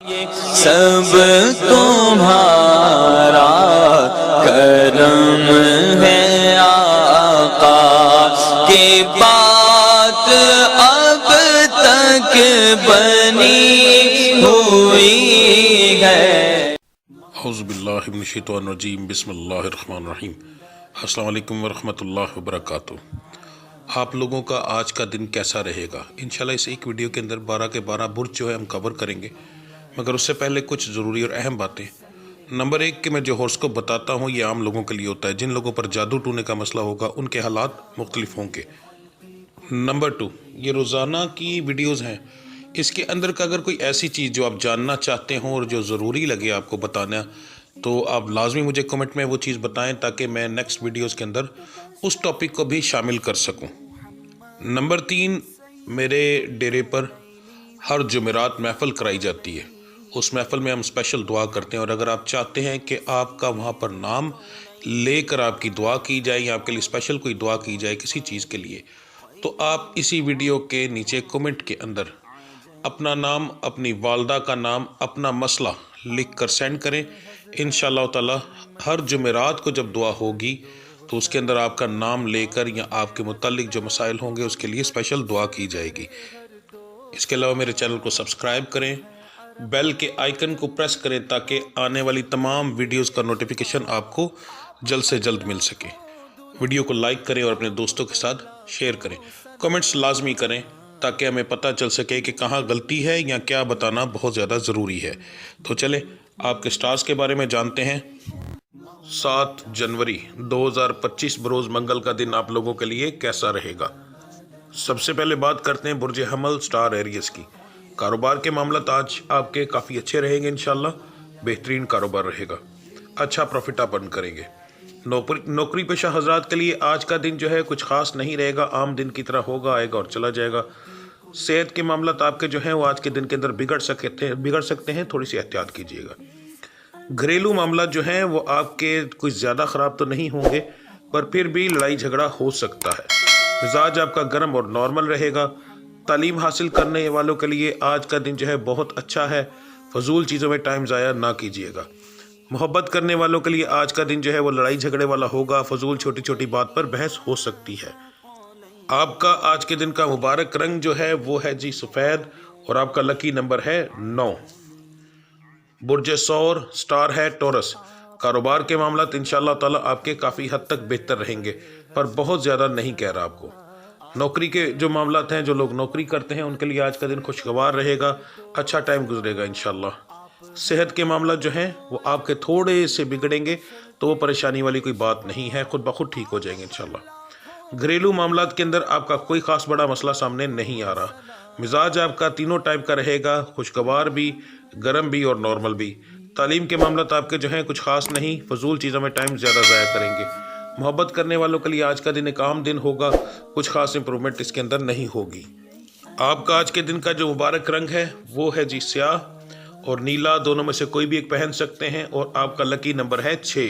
سب تمہارا کرم ہے آقا کی بات اب تک بنی ہوئی ہے۔ اعوذ باللہ من الشیطان الرجیم، بسم اللہ الرحمن الرحیم۔ السلام علیکم ورحمۃ اللہ وبرکاتہ۔ آپ لوگوں کا آج کا دن کیسا رہے گا؟ انشاءاللہ اس ایک ویڈیو کے اندر 12 کے 12 برج جو ہے ہم کور کریں گے، مگر اس سے پہلے کچھ ضروری اور اہم باتیں۔ نمبر 1 کہ میں جو ہورس کو بتاتا ہوں یہ عام لوگوں کے لیے ہوتا ہے، جن لوگوں پر جادو ٹونے کا مسئلہ ہوگا ان کے حالات مختلف ہوں گے۔ نمبر 2، یہ روزانہ کی ویڈیوز ہیں، اس کے اندر کا اگر کوئی ایسی چیز جو آپ جاننا چاہتے ہوں اور جو ضروری لگے آپ کو بتانا، تو آپ لازمی مجھے کمنٹ میں وہ چیز بتائیں تاکہ میں نیکسٹ ویڈیوز کے اندر اس ٹاپک کو بھی شامل کر سکوں۔ نمبر 3، میرے ڈیرے پر ہر جمعرات محفل کرائی جاتی ہے، اس محفل میں ہم اسپیشل دعا کرتے ہیں، اور اگر آپ چاہتے ہیں کہ آپ کا وہاں پر نام لے کر آپ کی دعا کی جائے یا آپ کے لیے اسپیشل کوئی دعا کی جائے کسی چیز کے لیے، تو آپ اسی ویڈیو کے نیچے کمنٹ کے اندر اپنا نام، اپنی والدہ کا نام، اپنا مسئلہ لکھ کر سینڈ کریں۔ انشاءاللہ تعالی ہر جمعرات کو جب دعا ہوگی تو اس کے اندر آپ کا نام لے کر یا آپ کے متعلق جو مسائل ہوں گے اس کے لیے اسپیشل دعا کی جائے گی۔ اس کے علاوہ میرے چینل کو سبسکرائب کریں، بیل کے آئیکن کو پریس کریں تاکہ آنے والی تمام ویڈیوز کا نوٹیفیکیشن آپ کو جلد سے جلد مل سکے۔ ویڈیو کو لائک کریں اور اپنے دوستوں کے ساتھ شیئر کریں، کمنٹس لازمی کریں تاکہ ہمیں پتہ چل سکے کہ کہاں غلطی ہے یا کیا بتانا بہت زیادہ ضروری ہے۔ تو چلیں آپ کے سٹارز کے بارے میں جانتے ہیں۔ 7 جنوری 2025 بروز منگل کا دن آپ لوگوں کے لیے کیسا رہے گا؟ سب سے پہلے بات کرتے ہیں برج حمل سٹار ایریس کی۔ کاروبار کے معاملات آج آپ کے کافی اچھے رہیں گے، انشاءاللہ بہترین کاروبار رہے گا، اچھا پروفٹ آپ ارن کریں گے۔ نوکری پیشہ حضرات کے لیے آج کا دن جو ہے کچھ خاص نہیں رہے گا، عام دن کی طرح ہوگا، آئے گا اور چلا جائے گا۔ صحت کے معاملات آپ کے جو ہیں وہ آج کے دن کے اندر بگڑ سکتے ہیں، تھوڑی سی احتیاط کیجیے گا۔ گھریلو معاملات جو ہیں وہ آپ کے کچھ زیادہ خراب تو نہیں ہوں گے، پر پھر بھی لڑائی جھگڑا ہو سکتا ہے۔ مزاج آپ کا گرم اور نارمل رہے گا۔ تعلیم حاصل کرنے والوں کے لیے آج کا دن جو ہے بہت اچھا ہے، فضول چیزوں میں ٹائم ضائع نہ کیجیے گا۔ محبت کرنے والوں کے لیے آج کا دن جو ہے وہ لڑائی جھگڑے والا ہوگا، فضول چھوٹی چھوٹی بات پر بحث ہو سکتی ہے۔ آپ کا آج کے دن کا مبارک رنگ جو ہے وہ ہے جی سفید، اور آپ کا لکی نمبر ہے 9۔ برج ثور سٹار ہے ٹورس۔ کاروبار کے معاملات انشاءاللہ تعالی آپ کے کافی حد تک بہتر رہیں گے، پر بہت زیادہ نہیں کہہ رہا آپ کو۔ نوکری کے جو معاملات ہیں، جو لوگ نوکری کرتے ہیں ان کے لیے آج کا دن خوشگوار رہے گا، اچھا ٹائم گزرے گا انشاءاللہ۔ صحت کے معاملات جو ہیں وہ آپ کے تھوڑے سے بگڑیں گے، تو وہ پریشانی والی کوئی بات نہیں ہے، خود بخود ٹھیک ہو جائیں گے انشاءاللہ۔ گھریلو معاملات کے اندر آپ کا کوئی خاص بڑا مسئلہ سامنے نہیں آ رہا۔ مزاج آپ کا تینوں ٹائپ کا رہے گا، خوشگوار بھی، گرم بھی اور نارمل بھی۔ تعلیم کے معاملات آپ کے جو ہیں کچھ خاص نہیں، فضول چیزوں میں ٹائم زیادہ ضائع کریں گے۔ محبت کرنے والوں کے لیے آج کا دن ایک عام دن ہوگا، کچھ خاص امپرومنٹ اس کے اندر نہیں ہوگی۔ آپ کا آج کے دن کا جو مبارک رنگ ہے وہ ہے جی سیاہ اور نیلا، دونوں میں سے کوئی بھی ایک پہن سکتے ہیں، اور آپ کا لکی نمبر ہے 6۔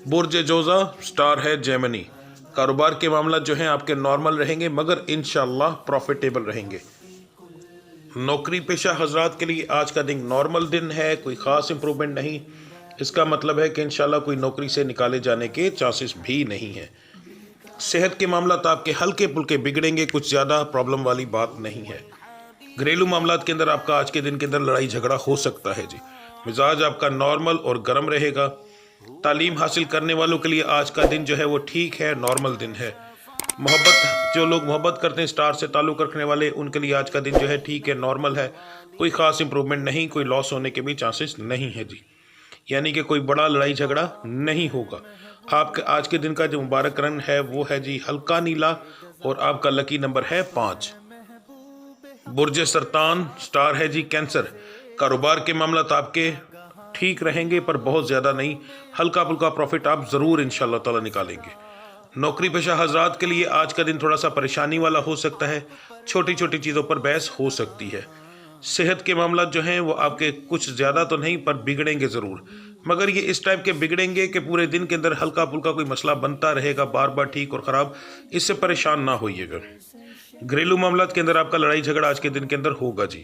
برج جوزا سٹار ہے جیمنی۔ کاروبار کے معاملات جو ہیں آپ کے نارمل رہیں گے، مگر انشاءاللہ پروفیٹیبل رہیں گے۔ نوکری پیشہ حضرات کے لیے آج کا دن نارمل دن ہے، کوئی خاص امپرومنٹ نہیں، اس کا مطلب ہے کہ انشاءاللہ کوئی نوکری سے نکالے جانے کے چانسز بھی نہیں ہیں۔ صحت کے معاملات آپ کے ہلکے پھلکے بگڑیں گے، کچھ زیادہ پرابلم والی بات نہیں ہے۔ گھریلو معاملات کے اندر آپ کا آج کے دن کے اندر لڑائی جھگڑا ہو سکتا ہے جی۔ مزاج آپ کا نارمل اور گرم رہے گا۔ تعلیم حاصل کرنے والوں کے لیے آج کا دن جو ہے وہ ٹھیک ہے، نارمل دن ہے۔ جو لوگ محبت کرتے ہیں، سٹار سے تعلق رکھنے والے، ان کے لیے آج کا دن جو ہے ٹھیک ہے، نارمل ہے، کوئی خاص امپرومنٹ نہیں، کوئی لاس ہونے کے بھی چانسز نہیں ہے جی، یعنی کہ کوئی بڑا لڑائی جھگڑا نہیں ہوگا۔ آپ کے آج کے دن کا جو مبارک رنگ ہے وہ ہے جی ہلکا نیلا، اور آپ کا لکی نمبر ہے 5۔ برج سرطان سٹار ہے جی کینسر۔ کاروبار کے معاملات آپ کے ٹھیک رہیں گے، پر بہت زیادہ نہیں، ہلکا پھلکا پروفٹ آپ ضرور انشاءاللہ تعالی نکالیں گے۔ نوکری پیشہ حضرات کے لیے آج کا دن تھوڑا سا پریشانی والا ہو سکتا ہے، چھوٹی چھوٹی چیزوں پر بحث ہو سکتی ہے۔ صحت کے معاملات جو ہیں وہ آپ کے کچھ زیادہ تو نہیں، پر بگڑیں گے ضرور، مگر یہ اس ٹائپ کے بگڑیں گے کہ پورے دن کے اندر ہلکا پھلکا کوئی مسئلہ بنتا رہے گا، بار بار ٹھیک اور خراب، اس سے پریشان نہ ہوئیے گا۔ گھریلو معاملات کے اندر آپ کا لڑائی جھگڑا آج کے دن کے اندر ہوگا جی۔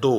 2।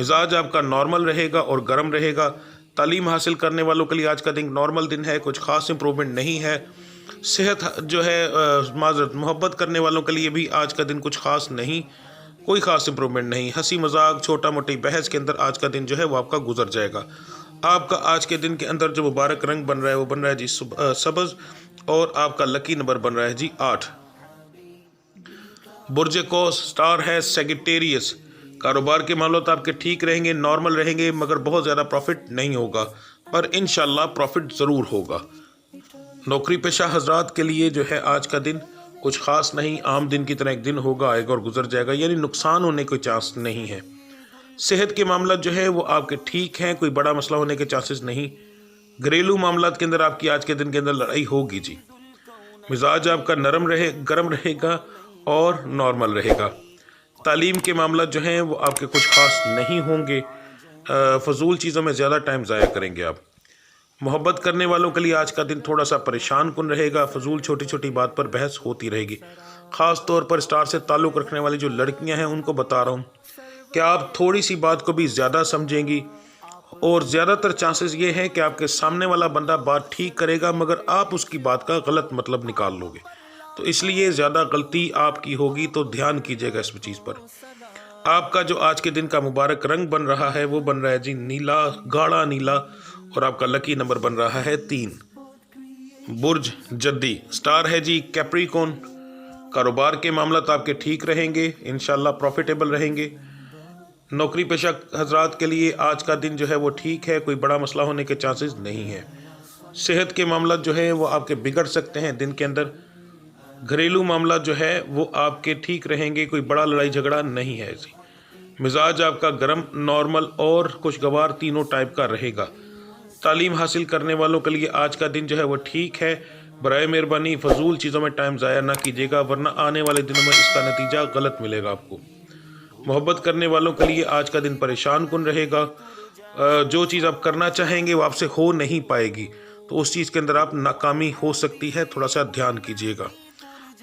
مزاج آپ کا نارمل رہے گا اور گرم رہے گا۔ تعلیم حاصل کرنے والوں کے لیے آج کا دن نارمل دن ہے، کچھ خاص امپرومنٹ نہیں ہے۔ صحت جو ہے معذرت محبت کرنے والوں کے لیے بھی آج کا دن کچھ خاص نہیں، کوئی خاص امپرومنٹ نہیں۔ ہنسی مذاق چھوٹا موٹی بحث کے اندر آج کا دن جو ہے وہ آپ کا گزر جائے گا۔ آپ کا آج کے دن کے اندر جو مبارک رنگ بن رہا ہے وہ بن رہا ہے جی سبز، اور آپ کا لکی نمبر بن رہا ہے جی 8۔ برج قوس، سٹار ہے سیگیٹیریس۔ کاروبار کے معاملات آپ کے ٹھیک رہیں گے، نارمل رہیں گے، مگر بہت زیادہ پروفٹ نہیں ہوگا، پر انشاءاللہ پروفٹ ضرور ہوگا۔ نوکری پیشہ حضرات کے لیے جو ہے آج کا دن کچھ خاص نہیں، عام دن کی طرح ایک دن ہوگا، آئے گا اور گزر جائے گا، یعنی نقصان ہونے کے چانس نہیں ہے۔ صحت کے معاملات جو ہے وہ آپ کے ٹھیک ہیں، کوئی بڑا مسئلہ ہونے کے چانسز نہیں۔ گھریلو معاملات کے اندر آپ کی آج کے دن کے اندر لڑائی ہوگی جی۔ مزاج آپ کا گرم رہے گا اور نارمل رہے گا۔ تعلیم کے معاملات جو ہیں وہ آپ کے کچھ خاص نہیں ہوں گے، فضول چیزوں میں زیادہ ٹائم ضائع کریں گے آپ۔ محبت کرنے والوں کے لیے آج کا دن تھوڑا سا پریشان کن رہے گا، فضول چھوٹی چھوٹی بات پر بحث ہوتی رہے گی۔ خاص طور پر سٹار سے تعلق رکھنے والی جو لڑکیاں ہیں ان کو بتا رہا ہوں کہ آپ تھوڑی سی بات کو بھی زیادہ سمجھیں گی، اور زیادہ تر چانسز یہ ہیں کہ آپ کے سامنے والا بندہ بات ٹھیک کرے گا مگر آپ اس کی بات کا غلط مطلب نکال لو گے، تو اس لیے زیادہ غلطی آپ کی ہوگی، تو دھیان کیجیے گا اس چیز پر۔ آپ کا جو آج کے دن کا مبارک رنگ بن رہا ہے وہ بن رہا ہے جی نیلا، گاڑھا نیلا، اور آپ کا لکی نمبر بن رہا ہے 3۔ برج جدی، سٹار ہے جی کیپریکون۔ کاروبار کے معاملات آپ کے ٹھیک رہیں گے، انشاءاللہ پروفیٹیبل رہیں گے۔ نوکری پیشہ حضرات کے لیے آج کا دن جو ہے وہ ٹھیک ہے، کوئی بڑا مسئلہ ہونے کے چانسز نہیں ہیں۔ صحت کے معاملات جو ہے وہ آپ کے بگڑ سکتے ہیں دن کے اندر۔ گھریلو معاملات جو ہے وہ آپ کے ٹھیک رہیں گے، کوئی بڑا لڑائی جھگڑا نہیں ہے جی۔ مزاج آپ کا گرم، نارمل اور خوشگوار تینوں ٹائپ کا رہے گا۔ تعلیم حاصل کرنے والوں کے لیے آج کا دن جو ہے وہ ٹھیک ہے۔ برائے مہربانی فضول چیزوں میں ٹائم ضائع نہ کیجیے گا، ورنہ آنے والے دنوں میں اس کا نتیجہ غلط ملے گا آپ کو۔ محبت کرنے والوں کے لیے آج کا دن پریشان کن رہے گا، جو چیز آپ کرنا چاہیں گے وہ آپ سے ہو نہیں پائے گی، تو اس چیز کے اندر آپ ناکامی ہو سکتی ہے، تھوڑا سا دھیان کیجیے گا۔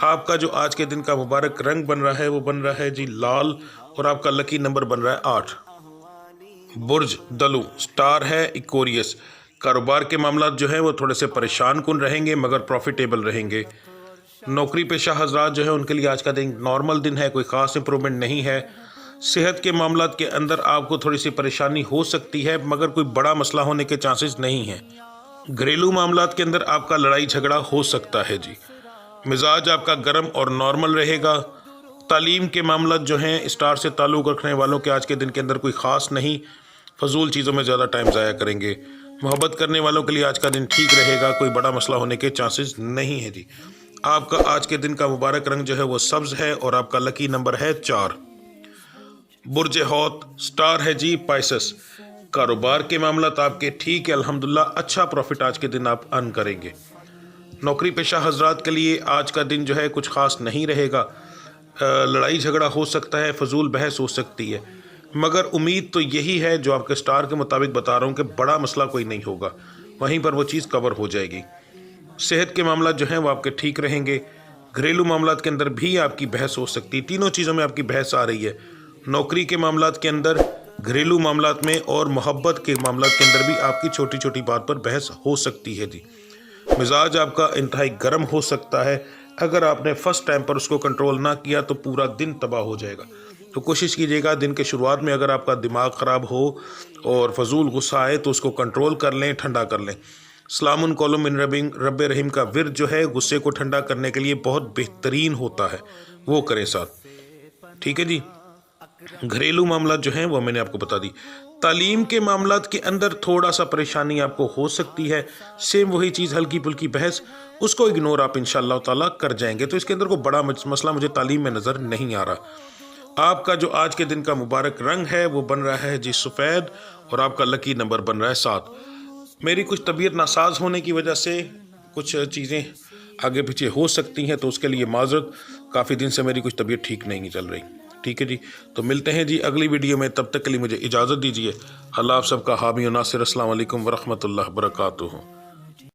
آپ کا جو آج کے دن کا مبارک رنگ بن رہا ہے وہ بن رہا ہے جی لال، اور آپ کا لکی نمبر بن رہا ہے 8۔ برج دلو، سٹار ہے ایکوریس۔ کاروبار کے معاملات جو ہیں وہ تھوڑے سے پریشان کن رہیں گے مگر پروفیٹیبل رہیں گے۔ نوکری پیشہ حضرات جو ہے ان کے لیے آج کا دن نارمل دن ہے، کوئی خاص امپرومنٹ نہیں ہے۔ صحت کے معاملات کے اندر آپ کو تھوڑی سی پریشانی ہو سکتی ہے مگر کوئی بڑا مسئلہ ہونے کے چانسز نہیں ہیں۔ گھریلو معاملات کے اندر آپ کا لڑائی جھگڑا ہو سکتا ہے جی۔ مزاج آپ کا گرم اور نارمل رہے گا۔ تعلیم کے معاملات جو ہیں اسٹار سے تعلق رکھنے والوں کے آج کے دن کے اندر کوئی خاص نہیں، فضول چیزوں میں زیادہ ٹائم ضائع کریں گے۔ محبت کرنے والوں کے لیے آج کا دن ٹھیک رہے گا، کوئی بڑا مسئلہ ہونے کے چانسز نہیں ہے جی۔ آپ کا آج کے دن کا مبارک رنگ جو ہے وہ سبز ہے، اور آپ کا لکی نمبر ہے 4۔ برج حوت، سٹار ہے جی پائسس۔ کاروبار کے معاملات آپ کے ٹھیک ہے، الحمدللہ اچھا پروفٹ آج کے دن آپ ارن کریں گے۔ نوکری پیشہ حضرات کے لیے آج کا دن جو ہے کچھ خاص نہیں رہے گا، لڑائی جھگڑا ہو سکتا ہے، فضول بحث ہو سکتی ہے، مگر امید تو یہی ہے جو آپ کے سٹار کے مطابق بتا رہا ہوں کہ بڑا مسئلہ کوئی نہیں ہوگا، وہیں پر وہ چیز کور ہو جائے گی۔ صحت کے معاملات جو ہیں وہ آپ کے ٹھیک رہیں گے۔ گھریلو معاملات کے اندر بھی آپ کی بحث ہو سکتی ہے، تینوں چیزوں میں آپ کی بحث آ رہی ہے۔ نوکری کے معاملات کے اندر، گھریلو معاملات میں اور محبت کے معاملات کے اندر بھی آپ کی چھوٹی چھوٹی بات پر بحث ہو سکتی ہے جی۔ مزاج آپ کا انتہائی گرم ہو سکتا ہے، اگر آپ نے فرسٹ ٹائم پر اس کو کنٹرول نہ کیا تو پورا دن تباہ ہو جائے گا، تو کوشش کیجیے گا دن کے شروعات میں اگر آپ کا دماغ خراب ہو اور فضول غصہ آئے تو اس کو کنٹرول کر لیں، ٹھنڈا کر لیں۔ سلام قولم من رب رحیم کا ورد جو ہے غصے کو ٹھنڈا کرنے کے لیے بہت بہترین ہوتا ہے، وہ کریں ساتھ، ٹھیک ہے جی۔ گھریلو معاملات جو ہیں وہ میں نے آپ کو بتا دی۔ تعلیم کے معاملات کے اندر تھوڑا سا پریشانی آپ کو ہو سکتی ہے، سیم وہی چیز ہلکی پھلکی بحث، اس کو اگنور آپ انشاءاللہ تعالیٰ کر جائیں گے، تو اس کے اندر کوئی بڑا مسئلہ مجھے تعلیم میں نظر نہیں آ رہا۔ آپ کا جو آج کے دن کا مبارک رنگ ہے وہ بن رہا ہے جی سفید، اور آپ کا لکی نمبر بن رہا ہے 7۔ میری کچھ طبیعت ناساز ہونے کی وجہ سے کچھ چیزیں آگے پیچھے ہو سکتی ہیں، تو اس کے لیے معذرت، کافی دن سے میری کچھ طبیعت ٹھیک نہیں چل رہی، ٹھیک ہے جی۔ تو ملتے ہیں جی اگلی ویڈیو میں، تب تک کے لیے مجھے اجازت دیجیے۔ اللہ آپ سب کا حامی و ناصر۔ السلام علیکم ورحمۃ اللہ وبرکاتہ۔